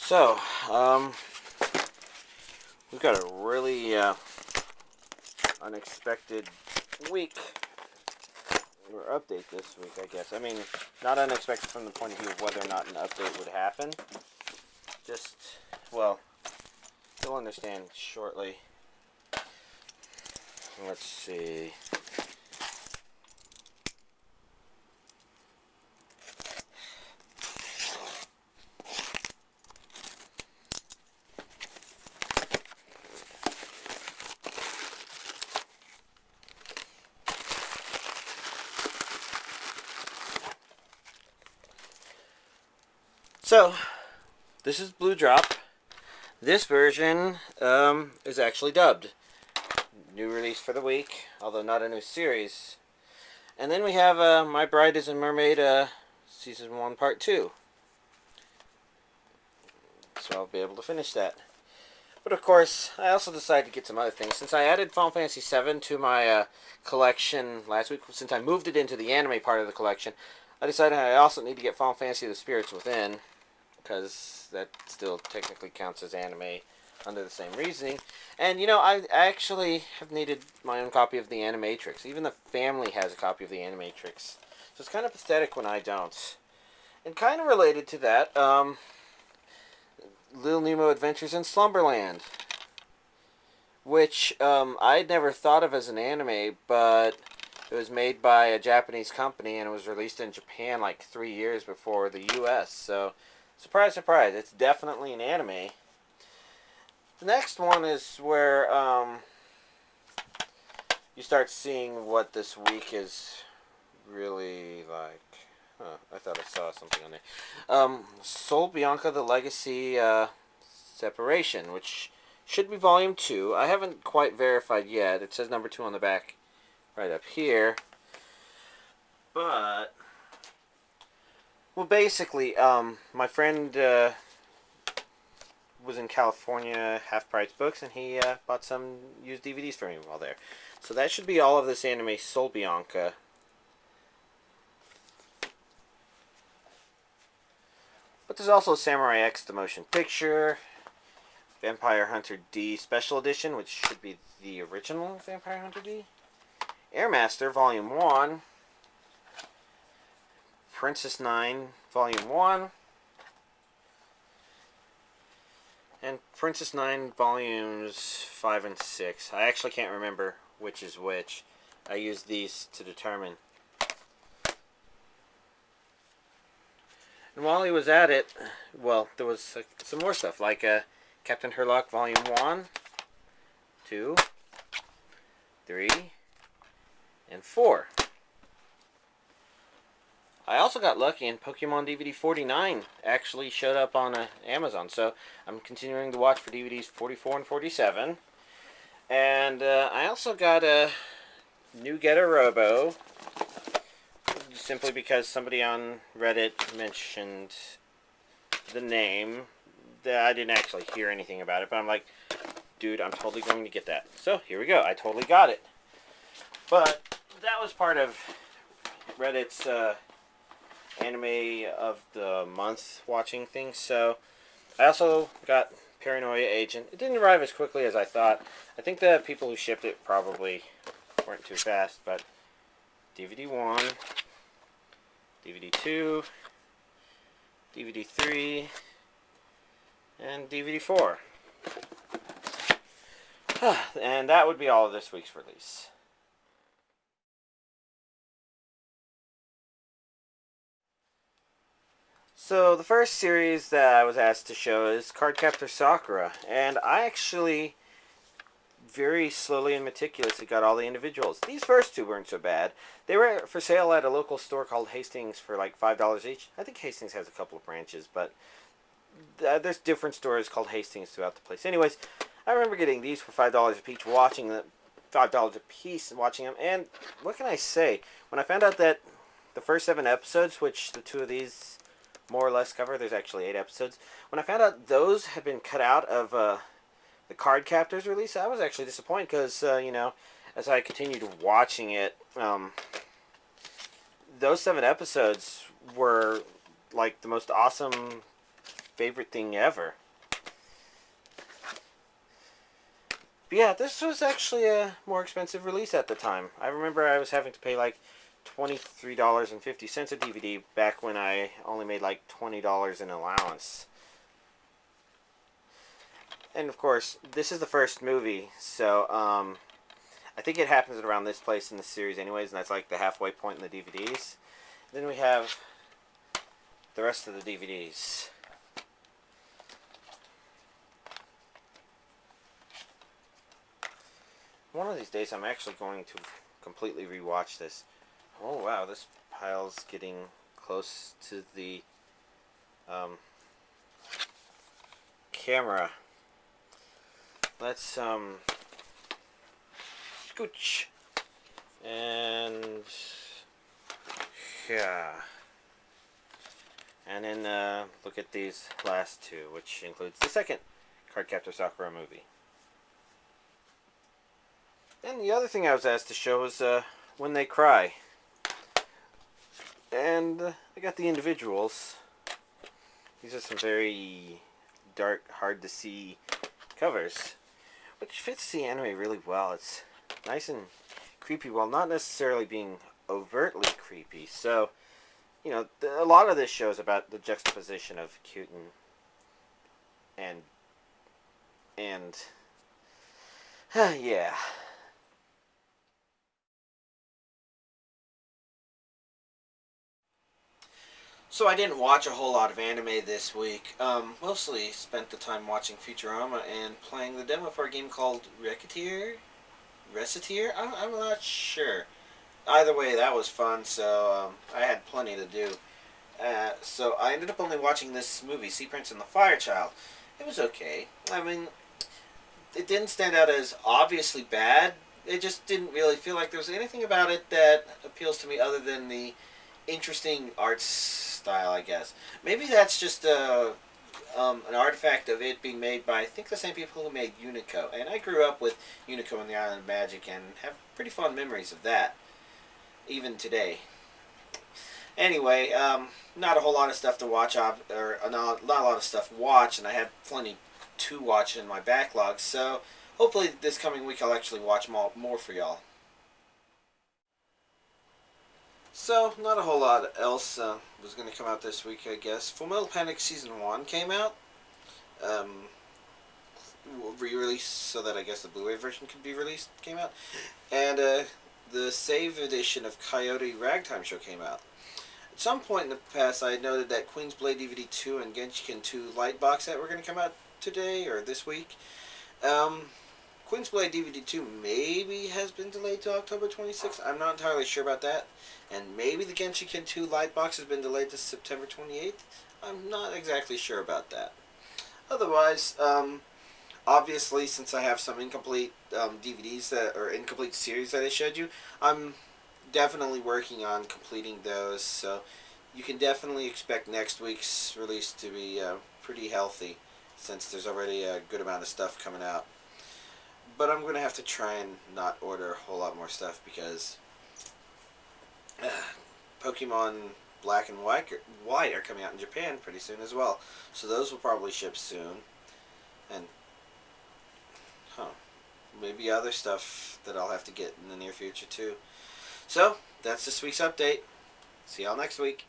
So, we've got a really unexpected week, or update this week, I guess. I mean, not unexpected from the point of view of whether or not an update would happen. Just, well, you'll understand shortly. Let's see. So, this is Blue Drop. This version is actually dubbed. New release for the week, although not a new series. And then we have My Bride is a Mermaid Season 1 Part 2. So I'll be able to finish that. But of course, I also decided to get some other things. Since I added Final Fantasy VII to my collection last week, since I moved it into the anime part of the collection, I decided I also need to get Final Fantasy The Spirits Within, because that still technically counts as anime under the same reasoning. And, you know, I actually have needed my own copy of the Animatrix. Even the family has a copy of the Animatrix. So it's kind of pathetic when I don't. And kind of related to that, Little Nemo Adventures in Slumberland, which I'd never thought of as an anime, but it was made by a Japanese company and it was released in Japan like 3 years before the US. So, surprise, surprise, it's definitely an anime. The next one is where you start seeing what this week is really like. I thought I saw something on there. Soul Bianca the Legacy Separation, which should be Volume 2. I haven't quite verified yet. It says number 2 on the back right up here. But, well, basically, my friend was in California, Half Price Books, and he bought some used DVDs for me while there. So that should be all of this anime Soul Bianca. But there's also Samurai X The Motion Picture, Vampire Hunter D Special Edition, which should be the original Vampire Hunter D, Airmaster Volume 1, Princess 9 Volume 1, and Princess 9 Volumes 5 and 6. I actually can't remember which is which. I used these to determine. And while he was at it, well, there was some more stuff, like Captain Herlock Volume 1, 2, 3, and 4. I also got lucky and Pokemon DVD 49 actually showed up on Amazon, so I'm continuing to watch for DVDs 44 and 47. And I also got a new Get a Robo, simply because somebody on Reddit mentioned the name. I didn't actually hear anything about it, but I'm like, dude, I'm totally going to get that. So here we go. I totally got it. But that was part of Reddit's anime of the month watching thing. So I also got Paranoia Agent. It didn't arrive as quickly as I thought. I think the people who shipped it probably weren't too fast, but DVD 1, DVD 2, DVD 3, and DVD 4. And that would be all of this week's release. So the first series that I was asked to show is Cardcaptor Sakura, and I actually very slowly and meticulously got all the individuals. These first two weren't so bad. They were for sale at a local store called Hastings for like $5 each. I think Hastings has a couple of branches, but there's different stores called Hastings throughout the place. Anyways, I remember getting these for $5 a piece, watching them, $5 a piece, and watching them. And what can I say? When I found out that the first 7 episodes, which the 2 of these more or less cover, there's actually 8 episodes. When I found out those had been cut out of the Card Captors release, I was actually disappointed because, you know, as I continued watching it, those 7 episodes were like the most awesome favorite thing ever. But yeah, this was actually a more expensive release at the time. I remember I was having to pay like $23.50 a DVD back when I only made like $20 in allowance. And of course, this is the first movie, so I think it happens around this place in the series anyways, and that's like the halfway point in the DVDs. Then we have the rest of the DVDs. One of these days I'm actually going to completely rewatch this. Oh wow, this pile's getting close to the camera. Let's scooch and yeah, and then look at these last two, which includes the second Cardcaptor Sakura movie. And the other thing I was asked to show was When They Cry, and I got the individuals. These are some very dark, hard to see covers, which fits the anime really well. It's nice and creepy while not necessarily being overtly creepy. So, you know, a lot of this show is about the juxtaposition of cute and yeah. So I didn't watch a whole lot of anime this week. Mostly spent the time watching Futurama and playing the demo for a game called Reciteer? I'm not sure. Either way, that was fun, so I had plenty to do. So I ended up only watching this movie, Sea Prince and the Fire Child. It was okay. I mean, it didn't stand out as obviously bad. It just didn't really feel like there was anything about it that appeals to me other than the interesting art style, I guess. Maybe that's just an artifact of it being made by, I think, the same people who made Unico. And I grew up with Unico and the Island of Magic and have pretty fond memories of that, even today. Anyway, not a whole lot of stuff to watch, or not a lot of stuff to watch, and I have plenty to watch in my backlog, so hopefully this coming week I'll actually watch more for y'all. So, not a whole lot else was going to come out this week, I guess. Fullmetal Panic Season 1 came out. Re-release so that I guess the Blu-ray version could be released came out. And the save edition of Coyote Ragtime Show came out. At some point in the past, I had noted that Queen's Blade DVD 2 and Genshiken 2 Light Box Set were going to come out today, or this week. Queen's Blade DVD 2 maybe has been delayed to October 26th. I'm not entirely sure about that. And maybe the Genshiken 2 Light Box has been delayed to September 28th. I'm not exactly sure about that. Otherwise, obviously, since I have some incomplete DVDs or incomplete series that I showed you, I'm definitely working on completing those. So you can definitely expect next week's release to be pretty healthy, since there's already a good amount of stuff coming out. But I'm going to have to try and not order a whole lot more stuff because Pokemon Black and White are coming out in Japan pretty soon as well. So those will probably ship soon. And, maybe other stuff that I'll have to get in the near future too. So, that's this week's update. See y'all next week.